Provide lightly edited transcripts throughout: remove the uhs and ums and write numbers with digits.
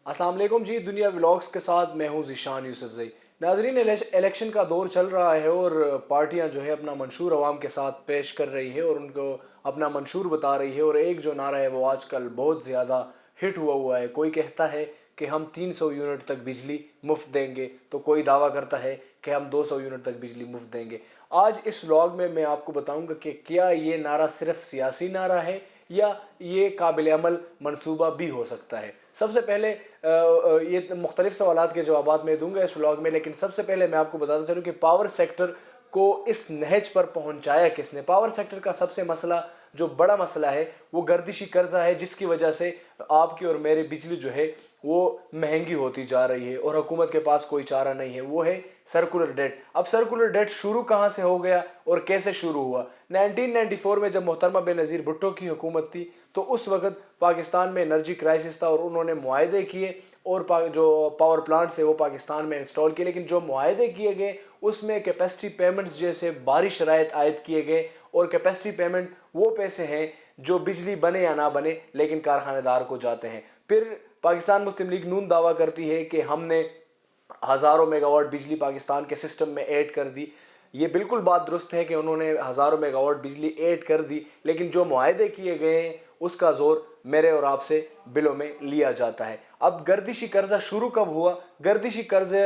अस्सलाम वालेकुम जी। दुनिया व्लॉग्स के साथ मैं हूं ज़ीशान यूसुफज़ई। नाजरीन, इलेक्शन का दौर चल रहा है और पार्टियां जो है अपना मंशूर अवाम के साथ पेश कर रही है और उनको अपना मंशूर बता रही है। और एक जो नारा है वो आजकल बहुत ज़्यादा हिट हुआ है। कोई कहता है कि हम 300 यूनिट तक बिजली मुफ्त देंगे, तो कोई दावा करता है कि हम 200 यूनिट तक बिजली मुफ्त देंगे। आज इस व्लॉग में मैं आपको बताऊंगा कि क्या ये नारा सिर्फ सियासी नारा है या ये काबिल अमल मंसूबा भी हो सकता है। सबसे पहले ये मुख्तलिफ सवालात के जवाब मैं दूंगा इस व्लॉग में, लेकिन सबसे पहले मैं आपको बताना चलूँ कि पावर सेक्टर को इस नहज पर पहुंचाया किसने। पावर सेक्टर का सबसे मसला, जो बड़ा मसला है, वो गर्दिशी कर्जा है, जिसकी वजह से आपकी और मेरी बिजली जो है वो महंगी होती जा रही है और हुकूमत के पास कोई चारा नहीं है। वो है सर्कुलर डेट। अब सर्कुलर डेट शुरू कहाँ से हो गया और कैसे शुरू हुआ? 1994 में जब मोहतरमा बेनज़ीर भुट्टो की हुकूमत थी तो उस वक्त पाकिस्तान में एनर्जी क्राइसिस था और उन्होंने मुआहदे किए और जो पावर प्लांट्स है वो पाकिस्तान में इंस्टॉल किए। लेकिन जो मुआहदे किए गए उसमें कैपेसिटी पेमेंट्स जैसे बारी शराइत आयद किए गए, और कैपेसिटी पेमेंट वो पैसे हैं जो बिजली बने या ना बने लेकिन कारखानेदार को जाते हैं। फिर पाकिस्तान मुस्लिम लीग नून दावा करती है कि हमने हज़ारों मेगावाट बिजली पाकिस्तान के सिस्टम में ऐड कर दी। ये बिल्कुल बात दुरुस्त है कि उन्होंने हज़ारों मेगावाट बिजली ऐड कर दी, लेकिन जो मुआहदे किए गए हैं उसका जोर मेरे और आपसे बिलों में लिया जाता है। अब गर्दिशी कर्जा शुरू कब हुआ? गर्दिशी कर्जे,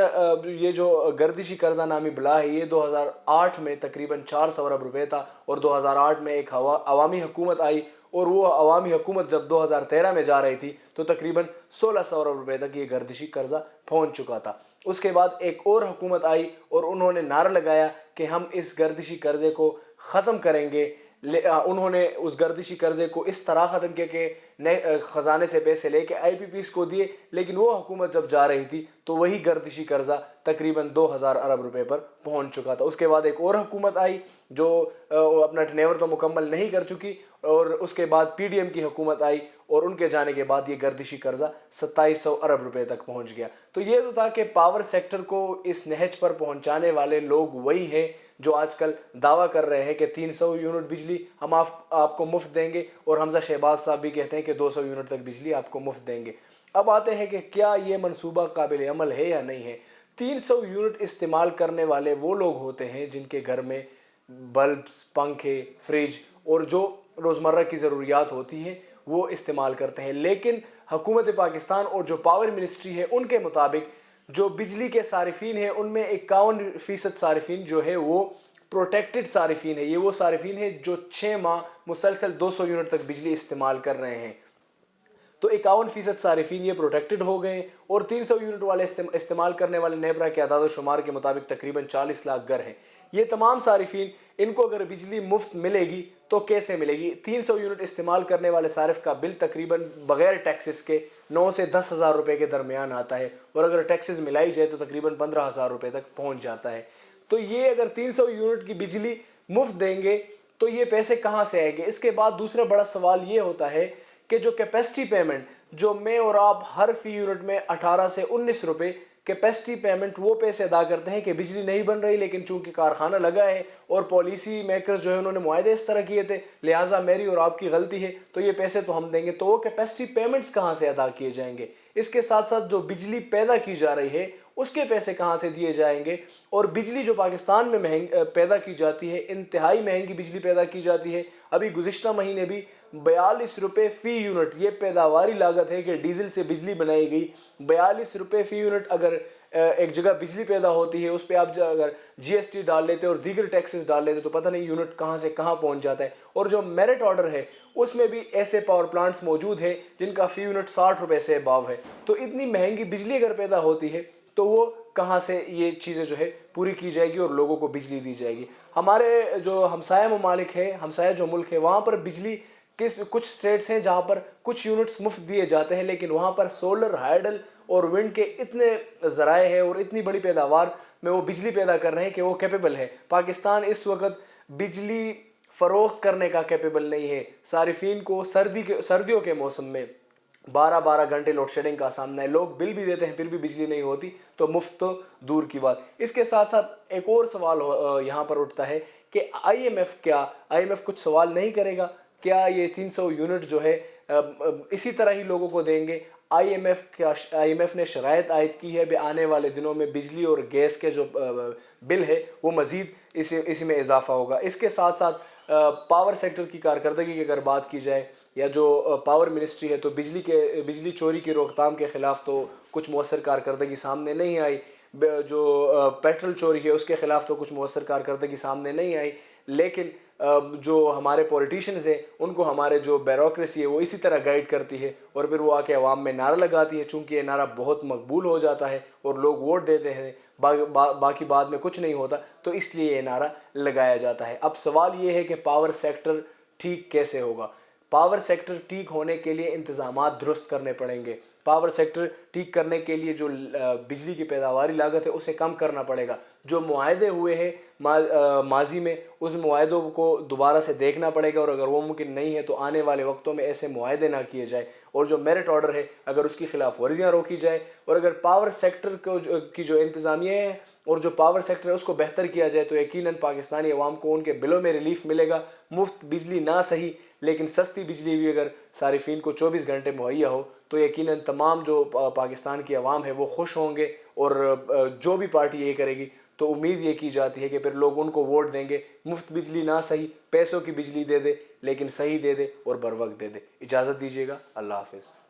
ये जो गर्दिशी कर्जा नामी बला है, ये 2008 में तकरीबन 400 अरब रुपए था और 2008 में एक अवामी हुकूमत आई और वो अवामी हुकूमत जब 2013 में जा रही थी तो तकरीबन 1600 अरब रुपए तक ये गर्दिशी कर्जा पहुंच चुका था। उसके बाद एक और हुकूमत आई और उन्होंने नारा लगाया कि हम इस गर्दिशी कर्जे को ख़त्म करेंगे। उन्होंने उस गर्दिशी कर्जे को इस तरह ख़त्म किया कि ख़जाने से पैसे लेके IPPs को दिए, लेकिन वो हुकूमत जब जा रही थी तो वही गर्दिशी कर्जा तकरीबन 2000 अरब रुपए पर पहुंच चुका था। उसके बाद एक और हुकूमत आई जो अपना टेन्योर तो मुकम्मल नहीं कर चुकी, और उसके बाद PDM की हुकूमत आई और उनके जाने के बाद ये गर्दिशी कर्जा 2700 अरब रुपए तक पहुंच गया। तो ये तो था कि पावर सेक्टर को इस नहज पर पहुंचाने वाले लोग वही हैं जो आजकल दावा कर रहे हैं कि 300 यूनिट बिजली हम आपको मुफ्त देंगे, और हमजा शहबाज साहब भी कहते हैं कि 200 यूनिट तक बिजली आपको मुफ्त देंगे। अब आते हैं कि क्या ये मंसूबा काबिल अमल है या नहीं है। 300 यूनिट इस्तेमाल करने वाले वो लोग होते हैं जिनके घर में बल्ब्स, पंखे, फ्रिज और जो रोज़मर्रा की ज़रूरियात होती हैं वो इस्तेमाल करते हैं। लेकिन हुकूमत पाकिस्तान और जो पावर मिनिस्ट्री है उनके मुताबिक जो बिजली के सारिफीन हैं उनमें 51% सारिफीन जो है वो प्रोटेक्टेड सारिफीन है। ये वो सारिफीन है जो 6 माह मुसलसल 200 यूनिट तक बिजली इस्तेमाल कर रहे हैं। तो 51% सारिफीन ये प्रोटेक्टेड हो गए, और 300 यूनिट वाले इस्तेमाल करने वाले नेबरा के आदाद शुमार के मुताबिक तकरीबन 40 लाख घर हैं। ये तमाम सारिफीन, इनको अगर बिजली मुफ्त मिलेगी तो कैसे मिलेगी? 300 यूनिट इस्तेमाल करने वाले सारिफ का बिल तकरीबन बगैर टैक्सेस के 9 से 10 हज़ार रुपये के दरमियान आता है, और अगर टैक्सेस मिलाई जाए तो तकरीबन 15,000 रुपये तक पहुँच जाता है। तो ये अगर 300 यूनिट की बिजली मुफ्त देंगे तो ये पैसे कहाँ से आएंगे? इसके बाद दूसरा बड़ा सवाल ये होता है कि जो कैपेसिटी पेमेंट, जो मैं और आप हर फी यूनिट में 18 से 19 रुपए कैपेसिटी पेमेंट वो पैसे अदा करते हैं कि बिजली नहीं बन रही, लेकिन चूंकि कारखाना लगा है और पॉलिसी मेकर्स जो है उन्होंने मुआहदे इस तरह किए थे, लिहाजा मेरी और आपकी गलती है तो ये पैसे तो हम देंगे। तो वो कैपेसिटी पेमेंट्स कहाँ से अदा किए जाएंगे? इसके साथ साथ जो बिजली पैदा की जा रही है उसके पैसे कहाँ से दिए जाएंगे? और बिजली जो पाकिस्तान में पैदा की जाती है, इंतहाई महंगी बिजली पैदा की जाती है। अभी गुज़िश्ता महीने भी 42 रुपये फ़ी यूनिट ये पैदावारी लागत है कि डीजल से बिजली बनाई गई। 42 रुपये फ़ी यूनिट अगर एक जगह बिजली पैदा होती है, उस पर आप अगर GST डाल लेते और दीगर टैक्सेस डाल लेते तो पता नहीं यूनिट कहाँ से कहाँ पहुँच जाता है। और जो मेरिट ऑर्डर है उसमें भी ऐसे पावर प्लांट्स मौजूद हैं जिनका फ़ी यूनिट 60 रुपये से अबाव है। तो इतनी महंगी बिजली अगर पैदा होती है तो वो कहाँ से ये चीज़ें जो है पूरी की जाएगी और लोगों को बिजली दी जाएगी? हमारे जो हमसाया ममालिक है, हमसाया जो मुल्क है, वहाँ पर बिजली कुछ स्टेट्स हैं जहाँ पर कुछ यूनिट्स मुफ्त दिए जाते हैं, लेकिन वहाँ पर सोलर, हाइडल और विंड के इतने ज़राए हैं और इतनी बड़ी पैदावार में वो बिजली पैदा कर रहे हैं कि वो कैपेबल है। पाकिस्तान इस वक्त बिजली फ़रोख्त करने का कैपेबल नहीं है। सारिफीन को सर्दियों के मौसम में 12-12 घंटे लोड शेडिंग का सामना है। लोग बिल भी देते हैं फिर भी बिजली नहीं होती, तो मुफ्त तो दूर की बात। इसके साथ साथ एक और सवाल यहाँ पर उठता है कि IMF कुछ सवाल नहीं करेगा? क्या ये 300 यूनिट जो है इसी तरह ही लोगों को देंगे? IMF نے شرائط عائد کی ہے کہ آنے والے دنوں میں بجلی اور گیس کے جو بل ہے وہ مزید اسی میں اضافہ ہوگا. اس کے ساتھ ساتھ پاور سیکٹر کی کارکردگی کی اگر بات کی جائے یا جو پاور منسٹری ہے تو بجلی چوری کی روک تھام کے خلاف تو کچھ مؤثر کارکردگی سامنے نہیں آئی. جو پیٹرول چوری ہے اس کے خلاف تو کچھ مؤثر کارکردگی سامنے نہیں آئی. لیکن جو ہمارے پولیٹیشینز ہیں ان کو ہمارے جو بیوروکریسی ہے وہ اسی طرح گائیڈ کرتی ہے اور پھر وہ آ کے عوام میں نعرہ لگاتی ہے. چونکہ یہ نعرہ بہت مقبول ہو جاتا ہے اور لوگ ووٹ دیتے ہیں, باقی بعد میں کچھ نہیں ہوتا, تو اس لیے یہ نعرہ لگایا جاتا ہے. اب سوال یہ ہے کہ پاور سیکٹر ٹھیک کیسے ہوگا؟ پاور سیکٹر ٹھیک ہونے کے لیے انتظامات درست کرنے پڑیں گے. پاور سیکٹر ٹھیک کرنے کے لیے جو بجلی کی پیداواری لاگت ہے اسے کم کرنا پڑے گا. جو معاہدے ہوئے ہیں ماضی میں اس معاہدوں کو دوبارہ سے دیکھنا پڑے گا, اور اگر وہ ممکن نہیں ہے تو آنے والے وقتوں میں ایسے معاہدے نہ کیے جائے, اور جو میرٹ آرڈر ہے اگر اس کی خلاف ورزیاں روکی جائے, اور اگر پاور سیکٹر کی جو انتظامیہ ہے اور جو پاور سیکٹر ہے اس کو بہتر کیا جائے تو یقیناً پاکستانی عوام کو ان کے بلوں میں ریلیف ملے گا. مفت بجلی نہ صحیح لیکن سستی بجلی بھی اگر صارفین کو 24 گھنٹے مہیا ہو تو یقیناً تمام جو پاکستان کی عوام ہے وہ خوش ہوں گے. اور جو بھی پارٹی یہ کرے گی تو امید یہ کی جاتی ہے کہ پھر لوگ ان کو ووٹ دیں گے. مفت بجلی نہ صحیح, پیسوں کی بجلی دے دے لیکن صحیح دے دے اور بر وقت دے دے. اجازت دیجیے گا, اللہ حافظ.